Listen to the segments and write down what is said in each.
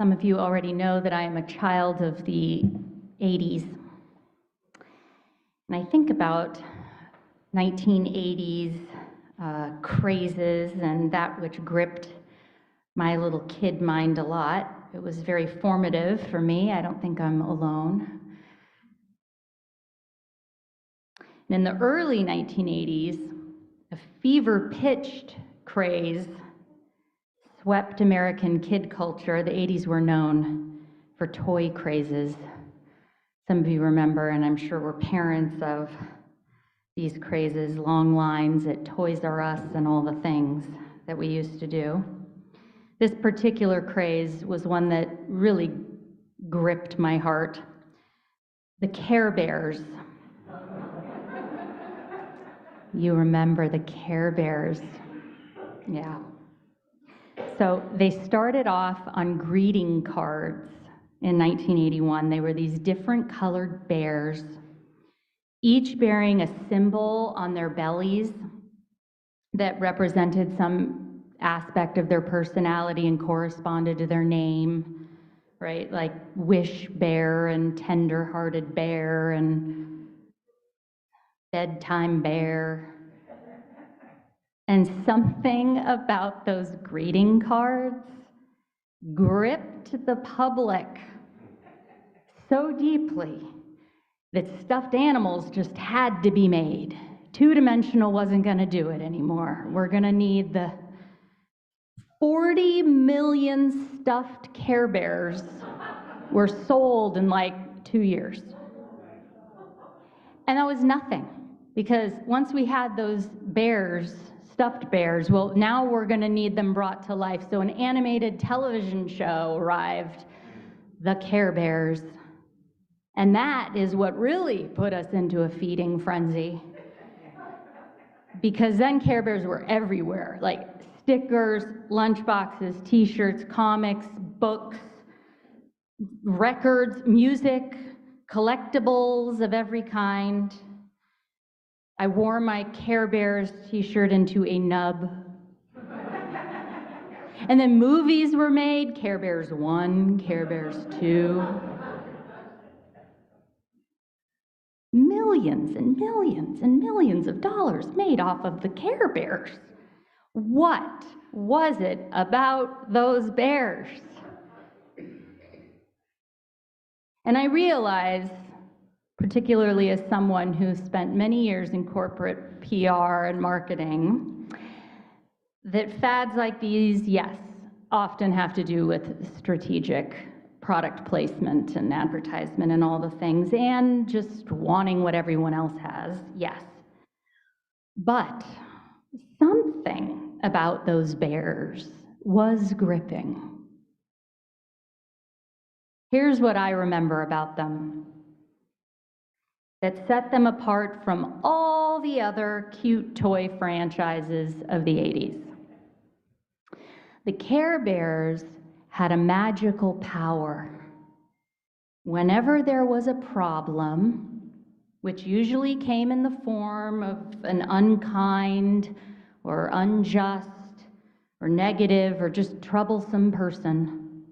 Some of you already know that I am a child of the 80s. And I think about 1980s crazes and that which gripped my little kid mind a lot. It was very formative for me. I don't think I'm alone. And in the early 1980s, a fever-pitched craze swept American kid culture. The 80s were known for toy crazes. Some of you remember, and I'm sure were parents of these crazes, long lines at Toys R Us and all the things that we used to do. This particular craze was one that really gripped my heart. The Care Bears. You remember the Care Bears? Yeah. So they started off on greeting cards in 1981. They were these different colored bears, each bearing a symbol on their bellies that represented some aspect of their personality and corresponded to their name, right? Like Wish Bear and Tender-Hearted Bear and Bedtime Bear. And something about those greeting cards gripped the public so deeply that stuffed animals just had to be made. Two-dimensional wasn't going to do it anymore. We're going to need the 40 million stuffed Care Bears were sold in like 2 years. And that was nothing, because once we had those bears, stuffed bears, well, now we're going to need them brought to life. So an animated television show arrived, The Care Bears. And that is what really put us into a feeding frenzy. Because then Care Bears were everywhere, like stickers, lunchboxes, t-shirts, comics, books, records, music, collectibles of every kind. I wore my Care Bears t-shirt into a nub. And then movies were made, Care Bears 1, Care Bears 2. Millions and millions and millions of dollars made off of the Care Bears. What was it about those bears? And I realize, particularly as someone who spent many years in corporate PR and marketing, that fads like these, yes, often have to do with strategic product placement and advertisement and all the things, and just wanting what everyone else has, yes. But something about those bears was gripping. Here's what I remember about them that set them apart from all the other cute toy franchises of the 80s. The Care Bears had a magical power. Whenever there was a problem, which usually came in the form of an unkind or unjust or negative or just troublesome person,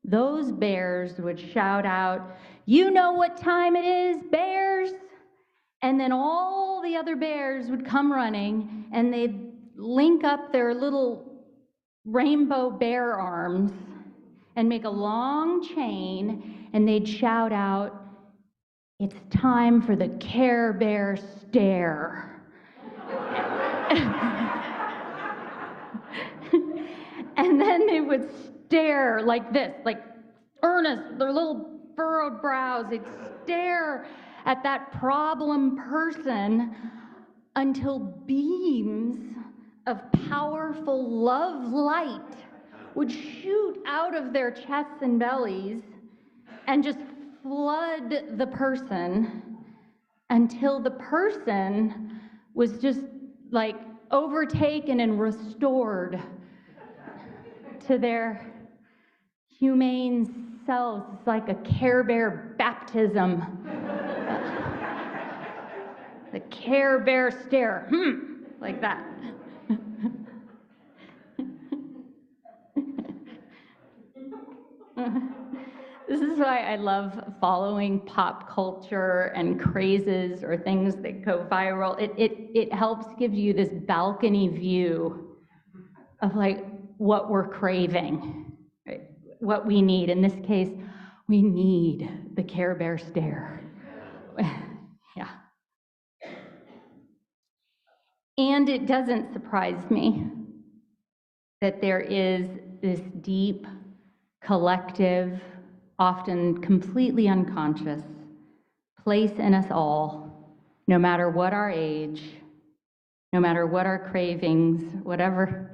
those bears would shout out, "You know what time it is, bears?" And then all the other bears would come running and they'd link up their little rainbow bear arms and make a long chain, and they'd shout out, "It's time for the Care Bear stare." And then they would stare like this, like earnest, their little furrowed brows. They'd stare at that problem person until beams of powerful love light would shoot out of their chests and bellies and just flood the person until the person was just like overtaken and restored to their humane selves. It's like a Care Bear baptism. The Care Bear stare, like that. This is why I love following pop culture and crazes or things that go viral. It helps give you this balcony view of like what we're craving, right? What we need. In this case, we need the Care Bear stare. Yeah. And it doesn't surprise me that there is this deep, collective, often completely unconscious place in us all, no matter what our age, no matter what our cravings, whatever,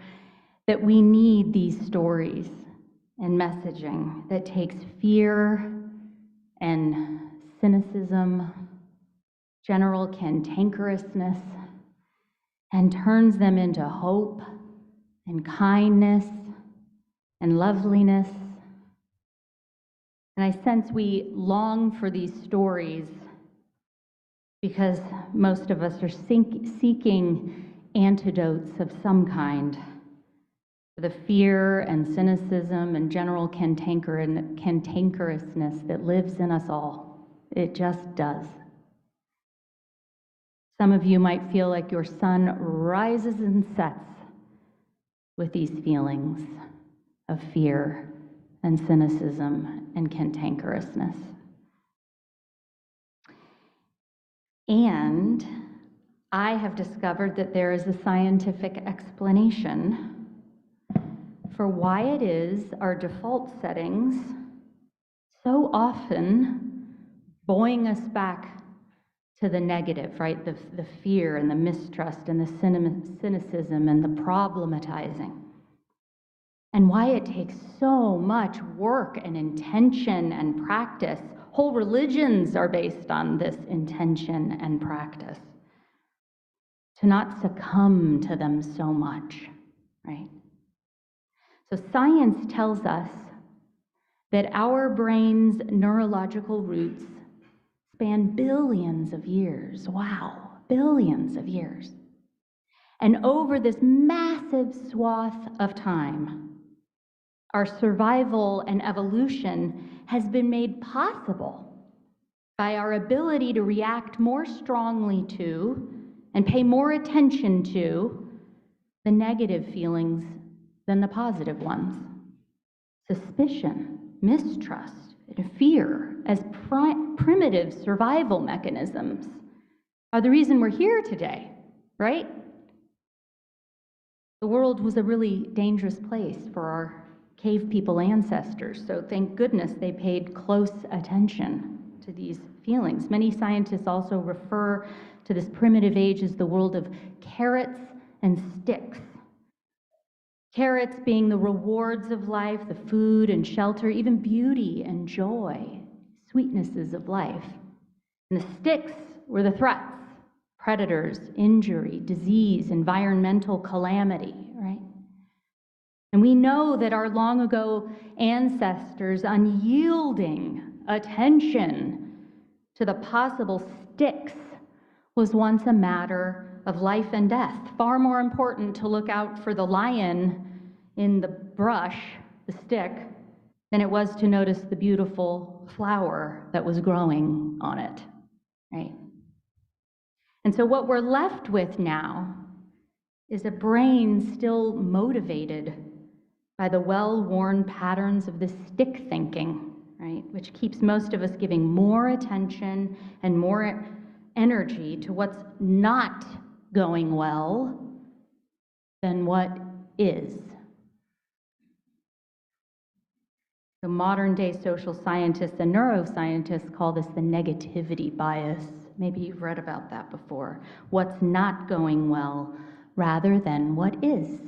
that we need these stories and messaging that takes fear and cynicism, general cantankerousness, and turns them into hope and kindness and loveliness. And I sense we long for these stories because most of us are seeking antidotes of some kind for the fear and cynicism and general cantankerousness that lives in us all. It just does. Some of you might feel like your sun rises and sets with these feelings of fear and cynicism and cantankerousness. And I have discovered that there is a scientific explanation for why it is our default settings so often buoying us back to the negative, right? The fear and the mistrust and the cynicism and the problematizing. And why it takes so much work and intention and practice. Whole religions are based on this intention and practice. To not succumb to them so much, right? So science tells us that our brain's neurological roots span billions of years. Wow, billions of years. And over this massive swath of time, our survival and evolution has been made possible by our ability to react more strongly to and pay more attention to the negative feelings than the positive ones. Suspicion, mistrust, and fear as primitive survival mechanisms are the reason we're here today, right? The world was a really dangerous place for our cave people ancestors, so thank goodness they paid close attention to these feelings. Many scientists also refer to this primitive age as the world of carrots and sticks. Carrots being the rewards of life, the food and shelter, even beauty and joy, sweetnesses of life. And the sticks were the threats, predators, injury, disease, environmental calamity, right? And we know that our long ago ancestors' unyielding attention to the possible sticks was once a matter of life and death. Far more important to look out for the lion in the brush, the stick, than it was to notice the beautiful flower that was growing on it, right? And so what we're left with now is a brain still motivated by the well-worn patterns of this stick thinking, right? Which keeps most of us giving more attention and more energy to what's not going well than what is. So modern day social scientists and neuroscientists call this the negativity bias. Maybe you've read about that before. What's not going well rather than what is.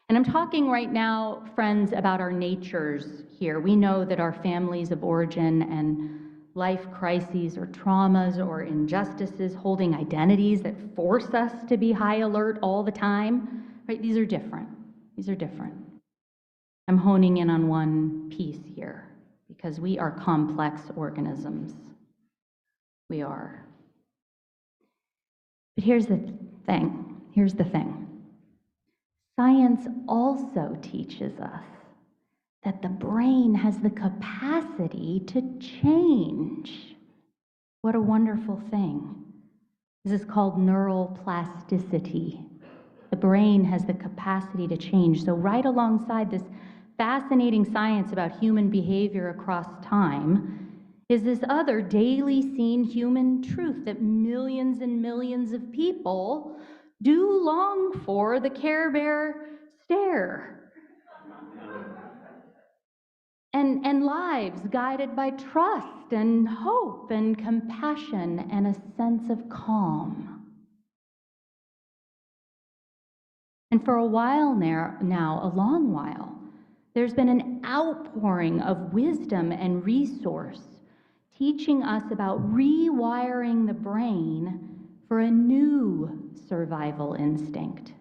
And I'm talking right now, friends, about our natures here. We know that our families of origin and life crises or traumas or injustices, holding identities that force us to be high alert all the time, right? These are different. These are different. I'm honing in on one piece here because we are complex organisms. We are. But here's the thing. Here's the thing. Science also teaches us that the brain has the capacity to change. What a wonderful thing. This is called neural plasticity. The brain has the capacity to change. So right alongside this fascinating science about human behavior across time is this other daily seen human truth that millions and millions of people do long for the Care Bear stare. And lives guided by trust and hope and compassion and a sense of calm. And for a while now, a long while, there's been an outpouring of wisdom and resource teaching us about rewiring the brain for a new survival instinct.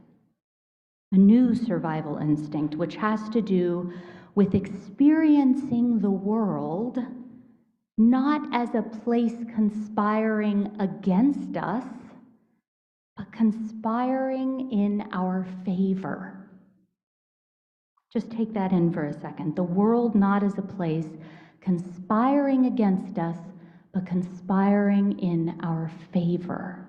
A new survival instinct, which has to do with experiencing the world not as a place conspiring against us, but conspiring in our favor. Just take that in for a second. The world not as a place conspiring against us, but conspiring in our favor.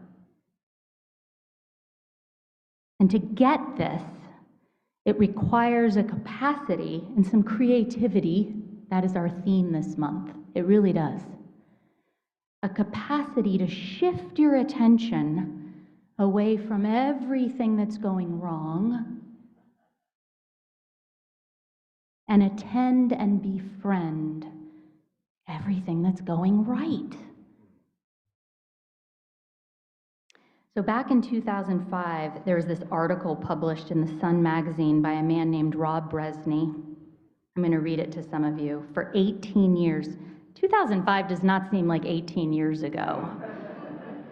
And to get this, it requires a capacity and some creativity. That is our theme this month. It really does. A capacity to shift your attention away from everything that's going wrong and attend and befriend everything that's going right. So back in 2005, there was this article published in the Sun magazine by a man named Rob Bresney. I'm going to read it to some of you. For 18 years. 2005 does not seem like 18 years ago.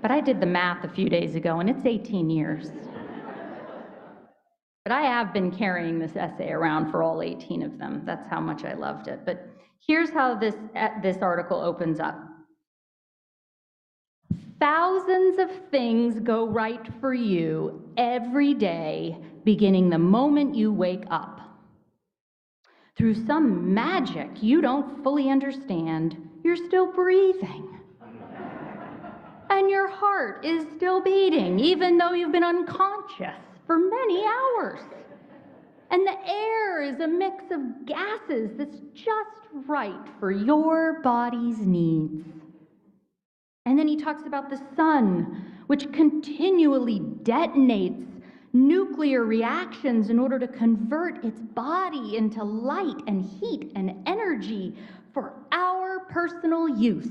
But I did the math a few days ago, and it's 18 years. But I have been carrying this essay around for all 18 of them. That's how much I loved it. But here's how this article opens up. Thousands of things go right for you every day, beginning the moment you wake up. Through some magic you don't fully understand, you're still breathing. And your heart is still beating, even though you've been unconscious for many hours. And the air is a mix of gases that's just right for your body's needs. And then he talks about the sun, which continually detonates nuclear reactions in order to convert its body into light and heat and energy for our personal use.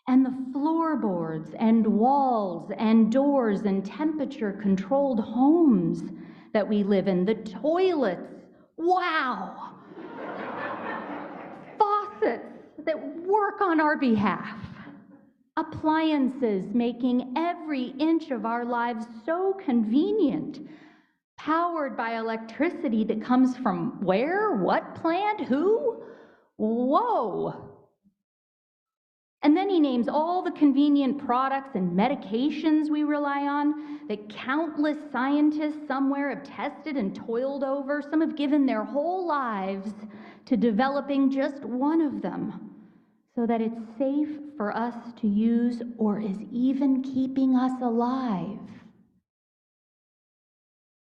And the floorboards and walls and doors and temperature-controlled homes that we live in, the toilets, wow! Faucets that work on our behalf. Appliances making every inch of our lives so convenient, powered by electricity that comes from where, what plant, who? Whoa! And then he names all the convenient products and medications we rely on that countless scientists somewhere have tested and toiled over. Some have given their whole lives to developing just one of them so that it's safe for us to use or is even keeping us alive.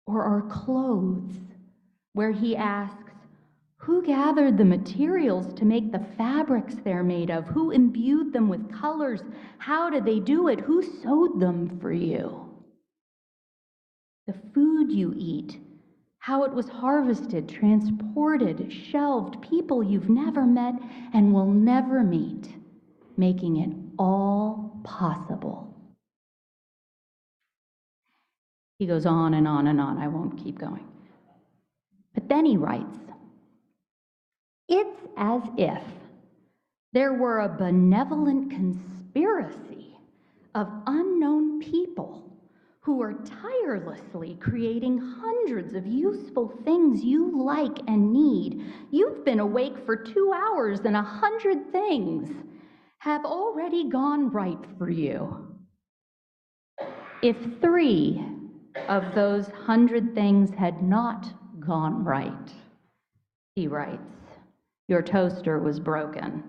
Or our clothes, where he asks, who gathered the materials to make the fabrics they're made of? Who imbued them with colors? How did they do it? Who sewed them for you? The food you eat, how it was harvested, transported, shelved, people you've never met and will never meet, making it all possible. He goes on and on and on. I won't keep going. But then he writes, it's as if there were a benevolent conspiracy of unknown people who are tirelessly creating hundreds of useful things you like and need. You've been awake for 2 hours and 100 things have already gone right for you. If 3 of those 100 things had not gone right, He writes, your toaster was broken.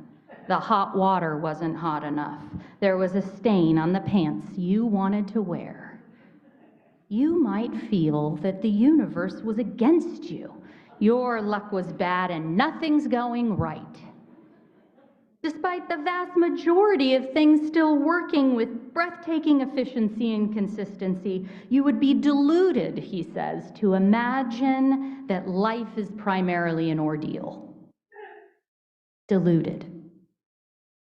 The hot water wasn't hot enough. There was a stain on the pants you wanted to wear. You might feel that the universe was against you. Your luck was bad and nothing's going right. Despite the vast majority of things still working with breathtaking efficiency and consistency, you would be deluded, he says, to imagine that life is primarily an ordeal. Deluded.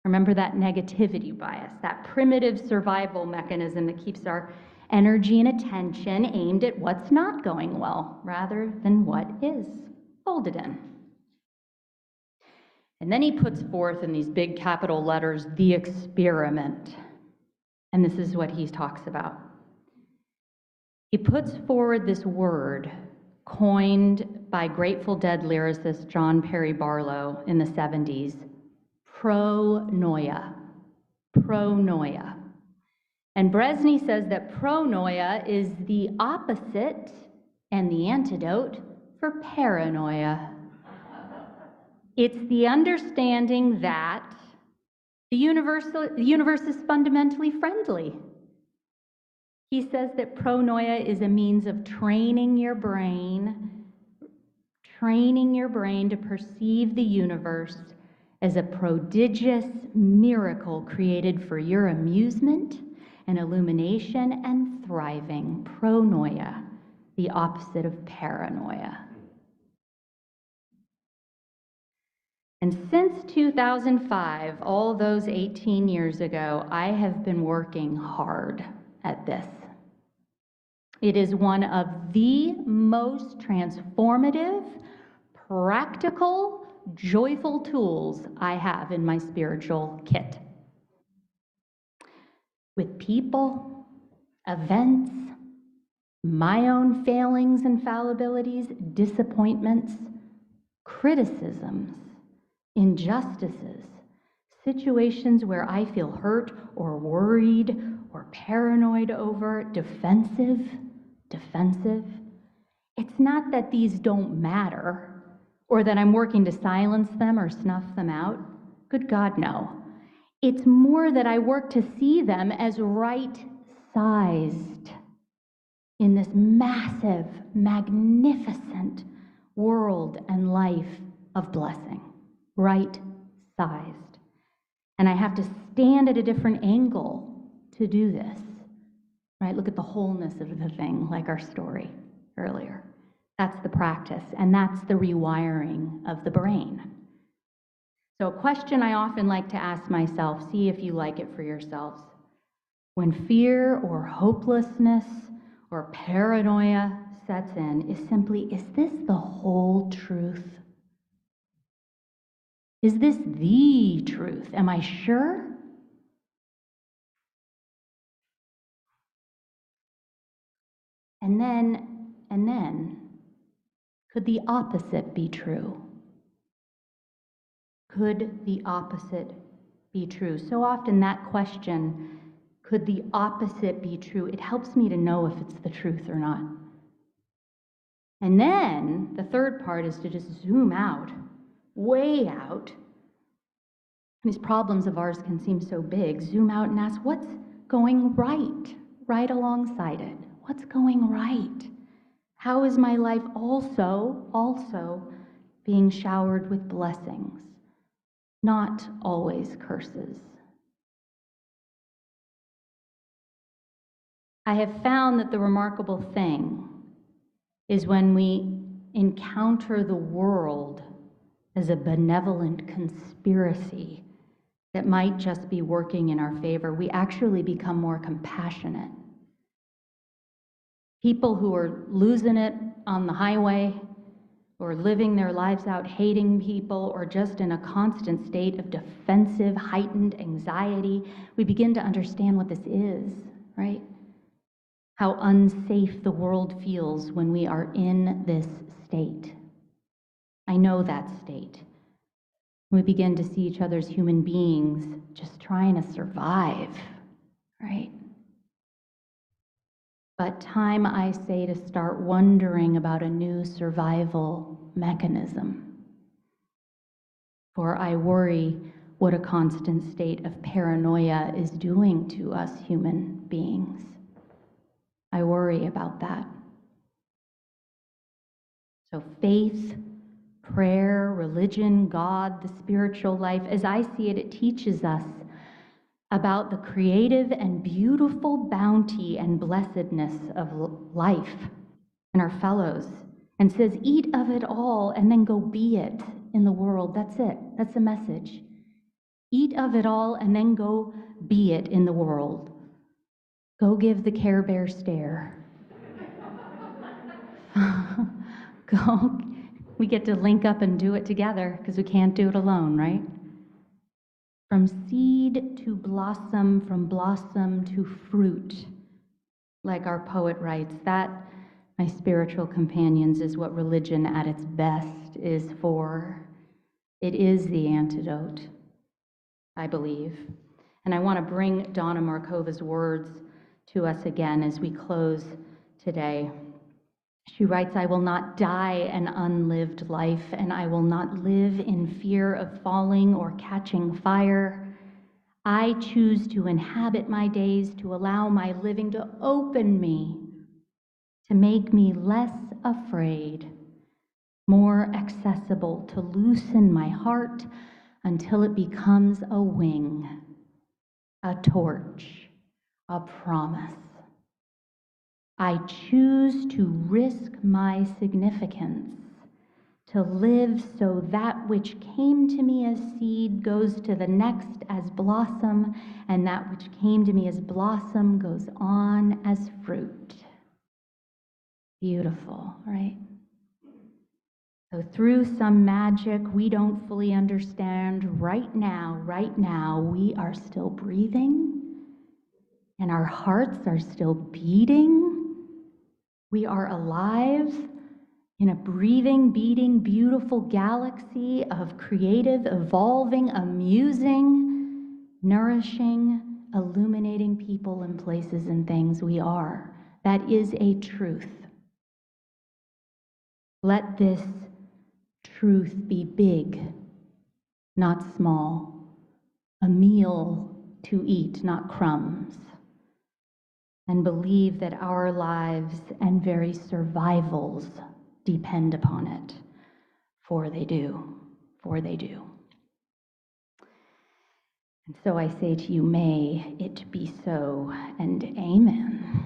Remember that negativity bias, that primitive survival mechanism that keeps our energy and attention aimed at what's not going well rather than what is. Hold it in. And then he puts forth in these big capital letters, the experiment. And this is what he talks about. He puts forward this word coined by Grateful Dead lyricist John Perry Barlow in the 70s, pronoia. Pronoia. And Bresney says that pronoia is the opposite and the antidote for paranoia. It's the understanding that the universe is fundamentally friendly. He says that pronoia is a means of training your brain to perceive the universe as a prodigious miracle created for your amusement and illumination and thriving. Pronoia, the opposite of paranoia. And since 2005, all those 18 years ago, I have been working hard at this. It is one of the most transformative, practical, joyful tools I have in my spiritual kit. With people, events, my own failings and fallibilities, disappointments, criticisms, injustices, situations where I feel hurt or worried or paranoid over, defensive. It's not that these don't matter or that I'm working to silence them or snuff them out. Good God, no. It's more that I work to see them as right-sized in this massive, magnificent world and life of blessing. Right-sized. And I have to stand at a different angle to do this. Right? Look at the wholeness of the thing, like our story earlier. That's the practice, and that's the rewiring of the brain. So a question I often like to ask myself, see if you like it for yourselves. When fear or hopelessness or paranoia sets in, is simply, is this the whole truth? Is this the truth? Am I sure? And then, could the opposite be true? Could the opposite be true? So often that question, could the opposite be true? It helps me to know if it's the truth or not. And then the third part is to just zoom out, way out. These problems of ours can seem so big. Zoom out and ask, what's going right alongside it? What's going right? How is my life also being showered with blessings, not always curses? I have found that the remarkable thing is when we encounter the world as a benevolent conspiracy that might just be working in our favor, we actually become more compassionate. People who are losing it on the highway, or living their lives out hating people, or just in a constant state of defensive, heightened anxiety, we begin to understand what this is, right? How unsafe the world feels when we are in this state. I know that state. We begin to see each other as human beings just trying to survive, right? But time, I say, to start wondering about a new survival mechanism. For I worry what a constant state of paranoia is doing to us human beings. I worry about that. So faith, prayer, religion, God, the spiritual life, as I see it, it teaches us about the creative and beautiful bounty and blessedness of life and our fellows, and says, eat of it all and then go be it in the world. That's it. That's the message. Eat of it all and then go be it in the world. Go give the Care Bear stare. Go. We get to link up and do it together because we can't do it alone, right? From seed to blossom, from blossom to fruit, like our poet writes. That, my spiritual companions, is what religion at its best is for. It is the antidote, I believe. And I want to bring Donna Markova's words to us again as we close today. She writes, I will not die an unlived life, and I will not live in fear of falling or catching fire. I choose to inhabit my days, to allow my living to open me, to make me less afraid, more accessible, to loosen my heart until it becomes a wing, a torch, a promise. I choose to risk my significance, to live so that which came to me as seed goes to the next as blossom, and that which came to me as blossom goes on as fruit. Beautiful, right? So through some magic we don't fully understand, right now, we are still breathing, and our hearts are still beating. We are alive in a breathing, beating, beautiful galaxy of creative, evolving, amusing, nourishing, illuminating people and places and things. We are. That is a truth. Let this truth be big, not small, a meal to eat, not crumbs, and believe that our lives and very survivals depend upon it, for they do. And so I say to you, may it be so, and amen.